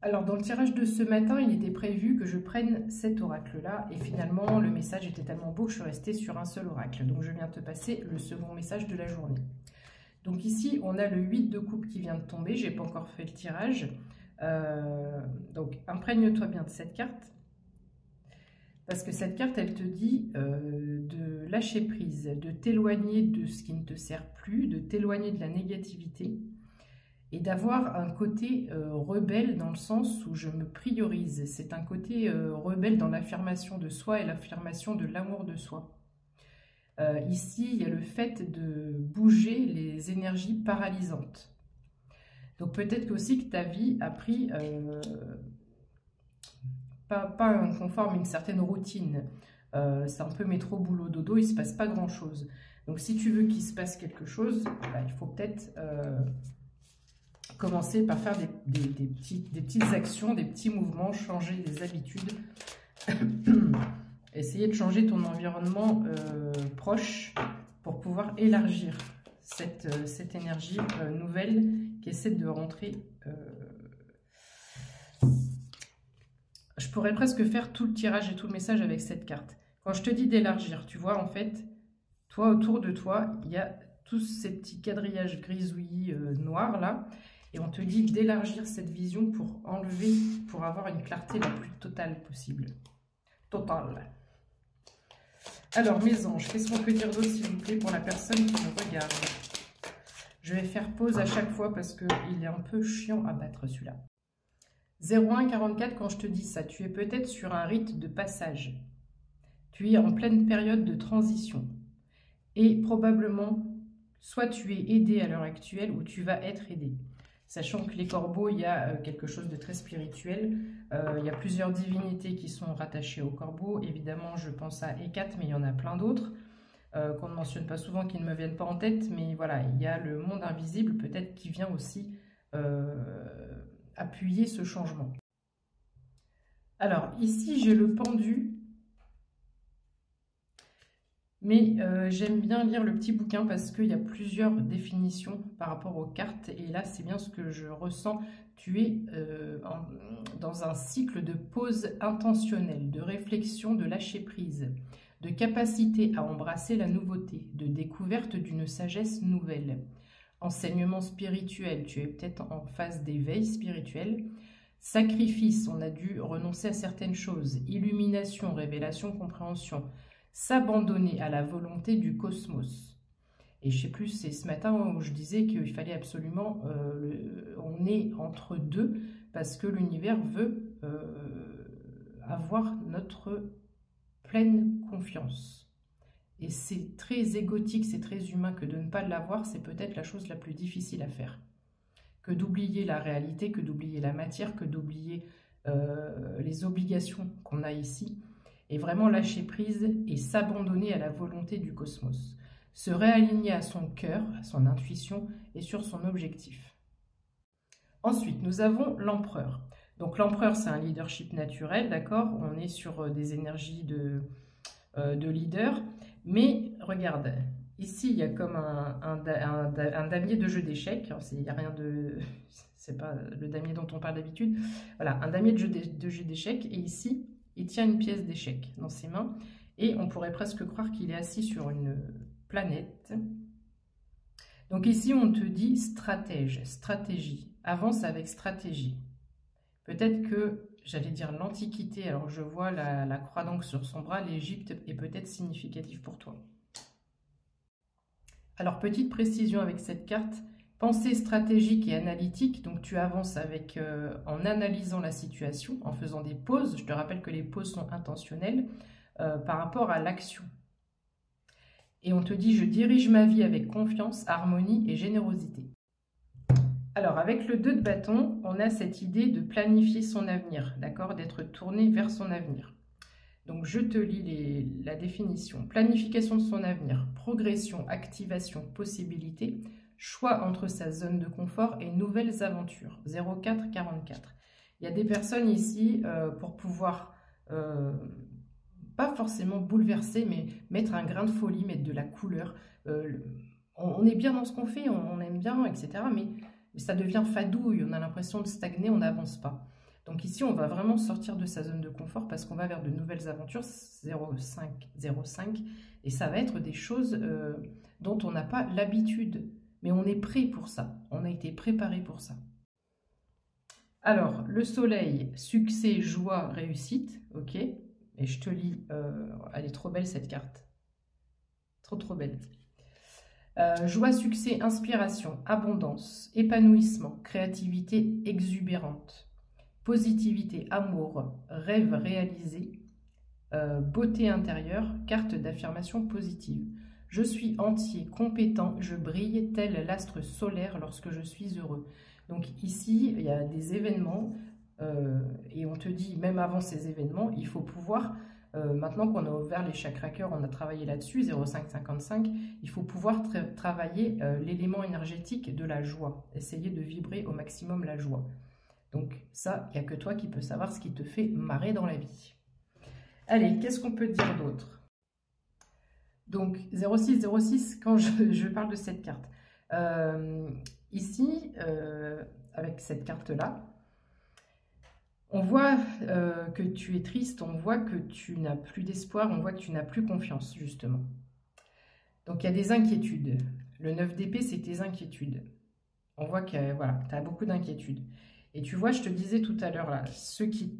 Alors, dans le tirage de ce matin, il était prévu que je prenne cet oracle-là. Et finalement, le message était tellement beau que je suis restée sur un seul oracle. Donc, je viens te passer le second message de la journée. Donc ici, on a le 8 de coupe qui vient de tomber. Je n'ai pas encore fait le tirage. Donc, imprègne-toi bien de cette carte. Parce que cette carte, elle te dit de lâcher prise, de t'éloigner de ce qui ne te sert plus, de t'éloigner de la négativité et d'avoir un côté rebelle dans le sens où je me priorise. C'est un côté rebelle dans l'affirmation de soi et l'affirmation de l'amour de soi. Ici, il y a le fait de bouger les énergies paralysantes. Donc peut-être aussi que ta vie a pris... pas un confort, mais une certaine routine. C'est un peu métro, boulot, dodo, il ne se passe pas grand-chose. Donc si tu veux qu'il se passe quelque chose, bah, il faut peut-être commencer par faire des petites actions, des petits mouvements, changer des habitudes. Essayer de changer ton environnement proche pour pouvoir élargir cette énergie nouvelle qui essaie de rentrer... Je pourrais presque faire tout le tirage et tout le message avec cette carte. Quand je te dis d'élargir, tu vois, en fait, toi, autour de toi, il y a tous ces petits quadrillages grisouillis noirs, là, et on te dit d'élargir cette vision pour enlever, pour avoir une clarté la plus totale possible. Totale. Alors, mes anges, qu'est-ce qu'on peut dire d'autre, s'il vous plaît, pour la personne qui me regarde? Je vais faire pause à chaque fois parce qu'il est un peu chiant à battre, celui-là. 0144, quand je te dis ça, tu es peut-être sur un rite de passage. Tu es en pleine période de transition. Et probablement, soit tu es aidé à l'heure actuelle ou tu vas être aidé. Sachant que les corbeaux, il y a quelque chose de très spirituel. Il y a plusieurs divinités qui sont rattachées aux corbeaux. Évidemment, je pense à Hécate, mais il y en a plein d'autres qu'on ne mentionne pas souvent, qui ne me viennent pas en tête. Mais voilà, il y a le monde invisible, peut-être, qui vient aussi... appuyer ce changement. Alors, ici, j'ai le pendu, mais j'aime bien lire le petit bouquin parce qu'il y a plusieurs définitions par rapport aux cartes, et là, c'est bien ce que je ressens. Tu es dans un cycle de pause intentionnelle, de réflexion, de lâcher prise, de capacité à embrasser la nouveauté, de découverte d'une sagesse nouvelle. Enseignement spirituel, tu es peut-être en phase d'éveil spirituel. Sacrifice, on a dû renoncer à certaines choses. Illumination, révélation, compréhension. S'abandonner à la volonté du cosmos. Et je sais plus, c'est ce matin où je disais qu'il fallait absolument... on est entre deux parce que l'univers veut avoir notre pleine confiance. Et c'est très égotique, c'est très humain que de ne pas l'avoir, c'est peut-être la chose la plus difficile à faire. Que d'oublier la réalité, que d'oublier la matière, que d'oublier les obligations qu'on a ici. Et vraiment lâcher prise et s'abandonner à la volonté du cosmos. Se réaligner à son cœur, à son intuition et sur son objectif. Ensuite, nous avons l'empereur. Donc l'empereur, c'est un leadership naturel, d'accord? On est sur des énergies de leader. Mais regarde, ici il y a comme un damier de jeu d'échecs. Il n'y a rien de... c'est pas le damier dont on parle d'habitude. Voilà, un damier de jeu d'échecs. Et ici, il tient une pièce d'échec dans ses mains. Et on pourrait presque croire qu'il est assis sur une planète. Donc ici, on te dit stratège, stratégie. Avance avec stratégie. Peut-être que... j'allais dire l'Antiquité, alors je vois la croix d'encre sur son bras, l'Égypte est peut-être significatif pour toi. Alors, petite précision avec cette carte, pensée stratégique et analytique, donc tu avances avec, en analysant la situation, en faisant des pauses, je te rappelle que les pauses sont intentionnelles, par rapport à l'action. Et on te dit, je dirige ma vie avec confiance, harmonie et générosité. Alors, avec le 2 de bâton, on a cette idée de planifier son avenir, d'accord, d'être tourné vers son avenir. Donc, je te lis la définition. Planification de son avenir, progression, activation, possibilité, choix entre sa zone de confort et nouvelles aventures. 0444. Il y a des personnes ici, pour pouvoir, pas forcément bouleverser, mais mettre un grain de folie, mettre de la couleur. On est bien dans ce qu'on fait, on aime bien, etc. Mais ça devient fadouille, on a l'impression de stagner, on n'avance pas. Donc ici, on va vraiment sortir de sa zone de confort parce qu'on va vers de nouvelles aventures, 0,5, 0,5, et ça va être des choses dont on n'a pas l'habitude, mais on est prêt pour ça, on a été préparé pour ça. Alors, le soleil, succès, joie, réussite, ok, et je te lis, elle est trop belle cette carte, trop belle. Joie, succès, inspiration, abondance, épanouissement, créativité exubérante, positivité, amour, rêve réalisé, beauté intérieure, carte d'affirmation positive. Je suis entier, compétent, je brille tel l'astre solaire lorsque je suis heureux. Donc ici, il y a des événements et on te dit, même avant ces événements, il faut pouvoir, maintenant qu'on a ouvert les chakras cœur, on a travaillé là-dessus, 0,555, il faut pouvoir travailler l'élément énergétique de la joie, essayer de vibrer au maximum la joie. Donc ça, il n'y a que toi qui peux savoir ce qui te fait marrer dans la vie. Allez, qu'est-ce qu'on peut dire d'autre? Donc 0606, quand je parle de cette carte, ici, avec cette carte-là, on voit que tu es triste, on voit que tu n'as plus d'espoir, on voit que tu n'as plus confiance, justement. Donc il y a des inquiétudes. Le 9 d'épée, c'est tes inquiétudes. On voit que voilà, tu as beaucoup d'inquiétudes. Et tu vois, je te disais tout à l'heure, là, ceux qui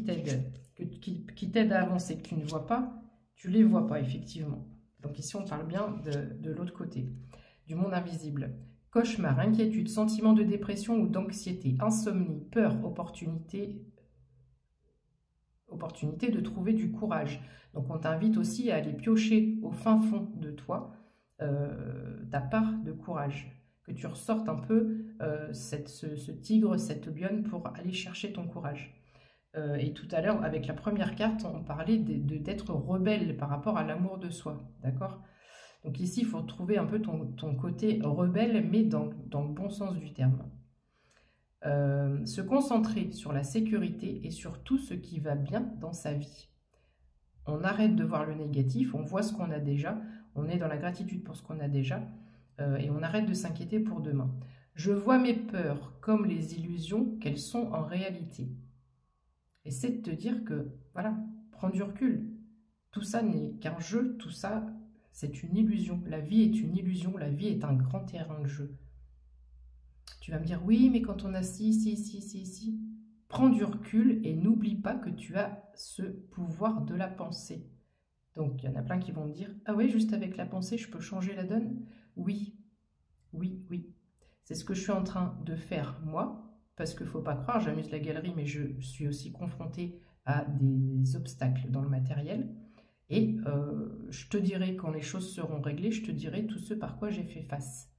t'aident à avancer, que tu ne vois pas, tu ne les vois pas, effectivement. Donc ici, on parle bien de l'autre côté, du monde invisible. Cauchemar, inquiétude, sentiment de dépression ou d'anxiété, insomnie, peur, opportunité de trouver du courage. Donc on t'invite aussi à aller piocher au fin fond de toi ta part de courage, que tu ressortes un peu ce tigre, cette lionne pour aller chercher ton courage. Et tout à l'heure, avec la première carte, on parlait d'être rebelle par rapport à l'amour de soi, d'accord? Donc ici, il faut trouver un peu ton côté rebelle, mais dans le bon sens du terme. Se concentrer sur la sécurité et sur tout ce qui va bien dans sa vie. On arrête de voir le négatif, on voit ce qu'on a déjà, on est dans la gratitude pour ce qu'on a déjà, et on arrête de s'inquiéter pour demain. Je vois mes peurs comme les illusions qu'elles sont en réalité. Essaie de te dire que, voilà, prends du recul. Tout ça n'est qu'un jeu, tout ça, c'est une illusion. La vie est une illusion, la vie est un grand terrain de jeu. Tu vas me dire, oui, mais quand on a si. Prends du recul et n'oublie pas que tu as ce pouvoir de la pensée. Donc, il y en a plein qui vont me dire, ah oui, juste avec la pensée, je peux changer la donne? Oui. C'est ce que je suis en train de faire, moi, parce qu'il ne faut pas croire, j'amuse la galerie, mais je suis aussi confrontée à des obstacles dans le matériel. Et je te dirai, quand les choses seront réglées, je te dirai tout ce par quoi j'ai fait face.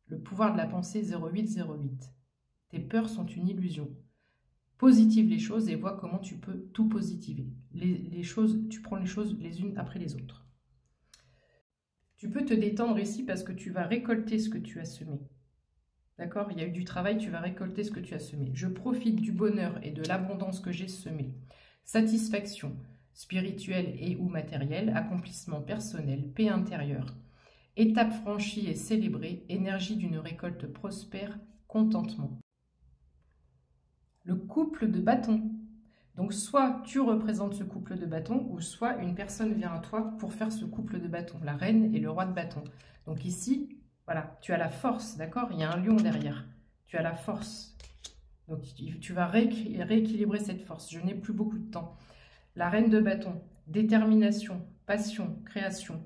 Le pouvoir de la pensée 0808. Tes peurs sont une illusion. Positive les choses et vois comment tu peux tout positiver. Les choses, tu prends les choses les unes après les autres. Tu peux te détendre ici parce que tu vas récolter ce que tu as semé. D'accord? Il y a eu du travail, tu vas récolter ce que tu as semé. Je profite du bonheur et de l'abondance que j'ai semé. Satisfaction spirituelle et ou matérielle, accomplissement personnel, paix intérieure. Étape franchie et célébrée, énergie d'une récolte prospère, contentement. Le couple de bâtons. Donc soit tu représentes ce couple de bâtons, ou soit une personne vient à toi pour faire ce couple de bâtons, la reine et le roi de bâtons. Donc ici, voilà, tu as la force, d'accord? Il y a un lion derrière. Tu as la force. Donc tu vas rééquilibrer cette force. Je n'ai plus beaucoup de temps. La reine de bâtons, détermination, passion, création.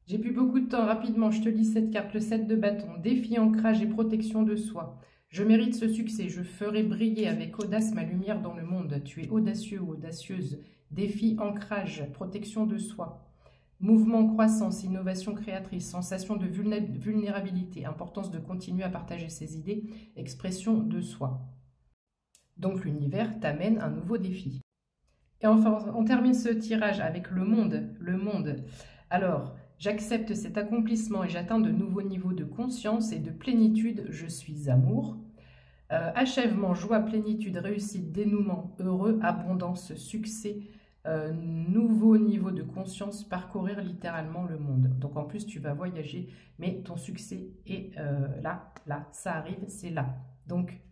J'ai plus beaucoup de temps, rapidement, je te lis cette carte, le 7 de bâton, défi, ancrage et protection de soi. Je mérite ce succès, je ferai briller avec audace ma lumière dans le monde. Tu es audacieux ou audacieuse. Défi, ancrage, protection de soi. Mouvement, croissance, innovation créatrice, sensation de vulnérabilité, importance de continuer à partager ses idées, expression de soi. Donc l'univers t'amène un nouveau défi. Et enfin, on termine ce tirage avec le monde. Le monde. Alors, j'accepte cet accomplissement et j'atteins de nouveaux niveaux de conscience et de plénitude. Je suis amour. Achèvement, joie, plénitude, réussite, dénouement, heureux, abondance, succès, nouveau niveau de conscience, parcourir littéralement le monde. Donc en plus, tu vas voyager, mais ton succès est là, ça arrive, c'est là. Donc,